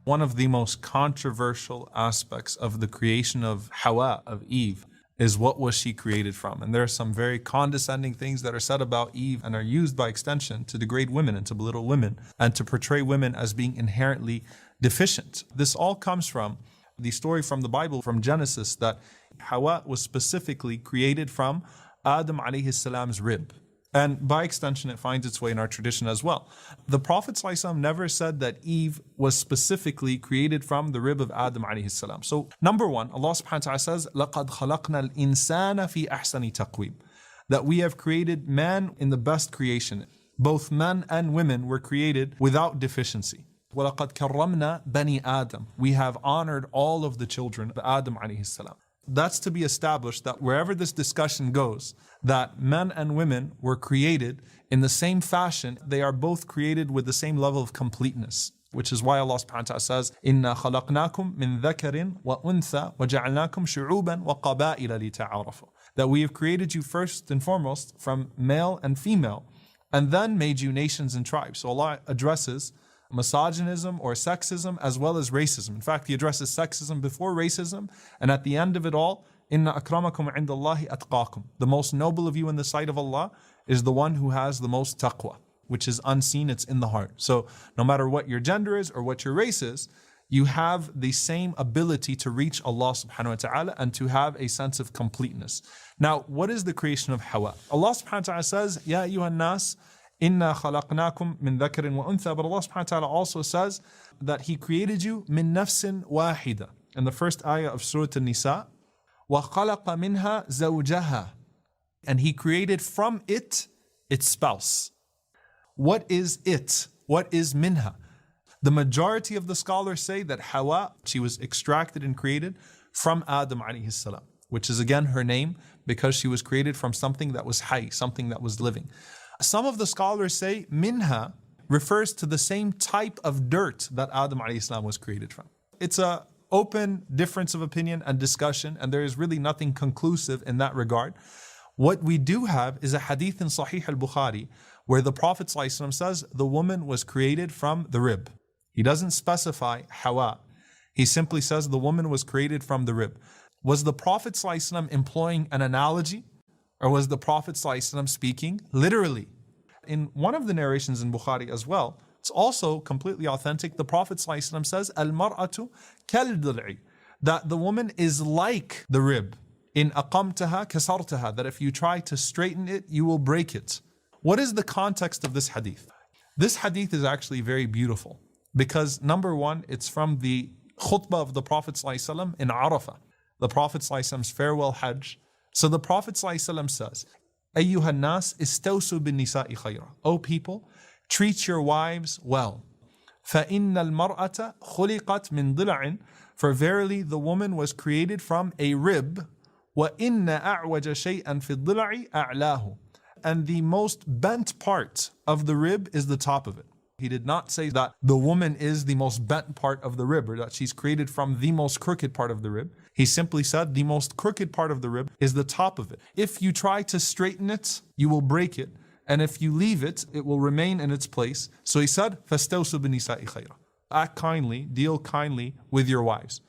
One of the most controversial aspects of the creation of Hawa, of Eve, is what was she created from. And there are some very condescending things that are said about Eve and are used by extension to degrade women and to belittle women and to portray women as being inherently deficient. This all comes from the story from the Bible, from Genesis, that Hawa was specifically created from Adam alayhi salam's rib. And by extension, it finds its way in our tradition as well. The Prophet ﷺ never said that Eve was specifically created from the rib of Adam alayhi salam. So number one, Allah subhanahu wa ta'ala says, لَقَدْ خَلَقْنَا الْإِنسَانَ فِي أَحْسَنِ تَقْوِيمٍ, that we have created man in the best creation. Both men and women were created without deficiency. وَلَقَدْ كَرَّمْنَا بَنِي آدَمَ, we have honored all of the children of Adam alayhi salam. That's to be established that wherever this discussion goes, that men and women were created in the same fashion, they are both created with the same level of completeness. Which is why Allah subhanahu wa ta'ala says, إِنَّا خَلَقْنَاكُم مِّن ذَكَرٍ وَأُنثَى وَجَعَلْنَاكُم شُعُوبًا وَقَبَائِلَ لِتَعَارَفُوا, that we have created you first and foremost from male and female, and then made you nations and tribes. So Allah addresses misogynism or sexism as well as racism. In fact, He addresses sexism before racism, and at the end of it all, Inna akramakum indallahi atqakum. The most noble of you in the sight of Allah is the one who has the most taqwa, which is unseen, it's in the heart. So no matter what your gender is or what your race is, you have the same ability to reach Allah subhanahu wa ta'ala and to have a sense of completeness. Now, what is the creation of Hawa? Allah subhanahu wa ta'ala says, Ya ayyuhan nas, Inna khalaqnakum min dhakarin wa untha. But Allah subhanahu wa ta'ala also says that He created you min nafsin wahida. In the first ayah of Surah An-Nisa, وَخَلَقَ مِنْهَا زَوْجَهَا, and He created from it its spouse. What is it? What is minha? The majority of the scholars say that Hawa, she was extracted and created from Adam alayhi salam, which is again her name because she was created from something that was hayy, something that was living. Some of the scholars say minha refers to the same type of dirt that Adam alayhi salam was created from. It's a open difference of opinion and discussion, and there is really nothing conclusive in that regard. What we do have is a hadith in Sahih al-Bukhari where the Prophet ﷺ says the woman was created from the rib. He doesn't specify Hawa. He simply says the woman was created from the rib. Was the Prophet ﷺ employing an analogy, or was the Prophet ﷺ speaking literally? In one of the narrations in Bukhari as well, it's also completely authentic. The Prophet ﷺ says, Al-mar'atu kal-dil'i, that the woman is like the rib. In aqamtaha kasartaha, that if you try to straighten it, you will break it. What is the context of this hadith? This hadith is actually very beautiful because number one, it's from the khutbah of the Prophet ﷺ in Arafah, the Prophet ﷺ's farewell Hajj. So the Prophet ﷺ says, Ayyuhan nas istawsu bin nisa'i khayra. O people, treat your wives well. فَإِنَّ الْمَرْأَةَ خُلِقَتْ مِنْ ضِلَعٍ, for verily the woman was created from a rib. وَإِنَّ أَعْوَجَ شَيْئًا فِي الضِّلَعِ أَعْلَاهُ, and the most bent part of the rib is the top of it. He did not say that the woman is the most bent part of the rib or that she's created from the most crooked part of the rib. He simply said the most crooked part of the rib is the top of it. If you try to straighten it, you will break it. And if you leave it, it will remain in its place. So he said, فَاسْتَوْسُوا بِالنِّسَاءِ خَيْرًا. Act kindly, deal kindly with your wives.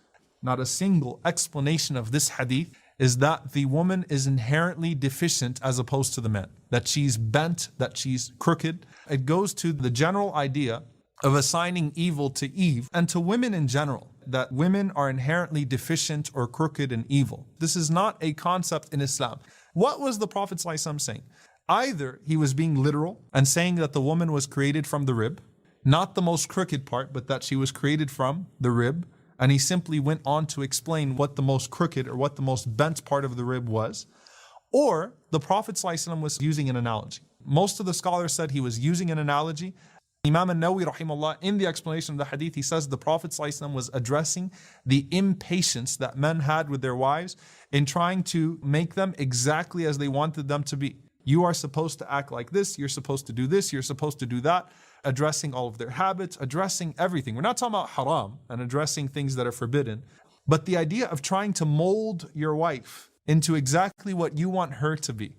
Not a single explanation of this hadith is that the woman is inherently deficient as opposed to the man. That she's bent, that she's crooked. It goes to the general idea of assigning evil to Eve and to women in general. That women are inherently deficient or crooked and evil. This is not a concept in Islam. What was the Prophet ﷺ saying? Either he was being literal and saying that the woman was created from the rib, not the most crooked part, but that she was created from the rib, and he simply went on to explain what the most crooked or what the most bent part of the rib was, or the Prophet ﷺ was using an analogy. Most of the scholars said he was using an analogy. Imam al-Nawawi rahimahullah, in the explanation of the hadith, he says the Prophet ﷺ was addressing the impatience that men had with their wives in trying to make them exactly as they wanted them to be. You are supposed to act like this, you're supposed to do this, you're supposed to do that, addressing all of their habits, addressing everything. We're not talking about haram and addressing things that are forbidden, but the idea of trying to mold your wife into exactly what you want her to be.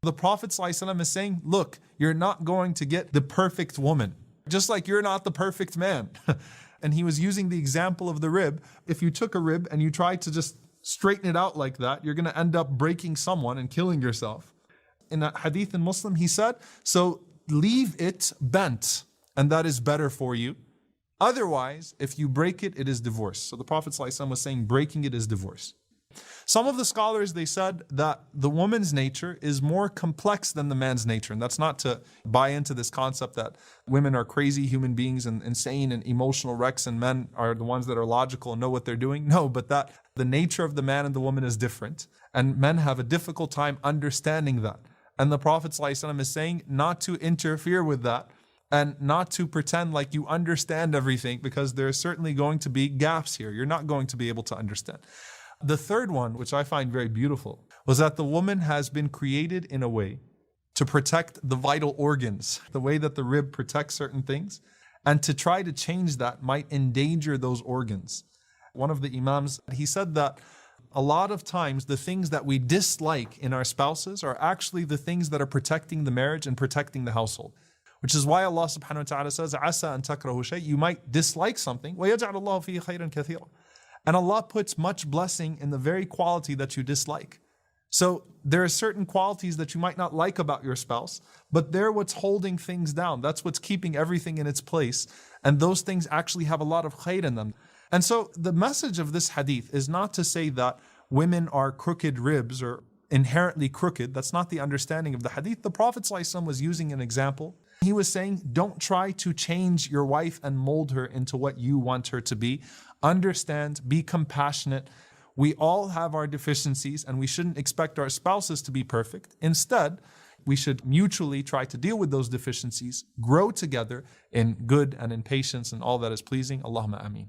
The Prophet ﷺ is saying, look, you're not going to get the perfect woman, just like you're not the perfect man. And he was using the example of the rib. If you took a rib and you tried to just straighten it out like that, you're going to end up breaking someone and killing yourself. In a hadith in Muslim, he said, so leave it bent, and that is better for you. Otherwise, if you break it, it is divorce. So the Prophet ﷺ was saying breaking it is divorce. Some of the scholars, they said that the woman's nature is more complex than the man's nature. And that's not to buy into this concept that women are crazy human beings and insane and emotional wrecks and men are the ones that are logical and know what they're doing. No, but that the nature of the man and the woman is different. And men have a difficult time understanding that. And the Prophet ﷺ is saying not to interfere with that and not to pretend like you understand everything, because there are certainly going to be gaps here. You're not going to be able to understand. The third one, which I find very beautiful, was that the woman has been created in a way to protect the vital organs, the way that the rib protects certain things, and to try to change that might endanger those organs. One of the Imams, he said that a lot of times the things that we dislike in our spouses are actually the things that are protecting the marriage and protecting the household. Which is why Allah subhanahu wa ta'ala says, "Asa an takrahu shay." You might dislike something, وَيَجْعَلَ اللَّهُ فِيهِ خَيْرًا كَثِيرًا. And Allah puts much blessing in the very quality that you dislike. So there are certain qualities that you might not like about your spouse, but they're what's holding things down. That's what's keeping everything in its place. And those things actually have a lot of khayr in them. And so the message of this hadith is not to say that women are crooked ribs or inherently crooked. That's not the understanding of the hadith. The Prophet ﷺ was using an example. He was saying, don't try to change your wife and mold her into what you want her to be. Understand, be compassionate. We all have our deficiencies and we shouldn't expect our spouses to be perfect. Instead, we should mutually try to deal with those deficiencies, grow together in good and in patience and all that is pleasing. Allahumma ameen.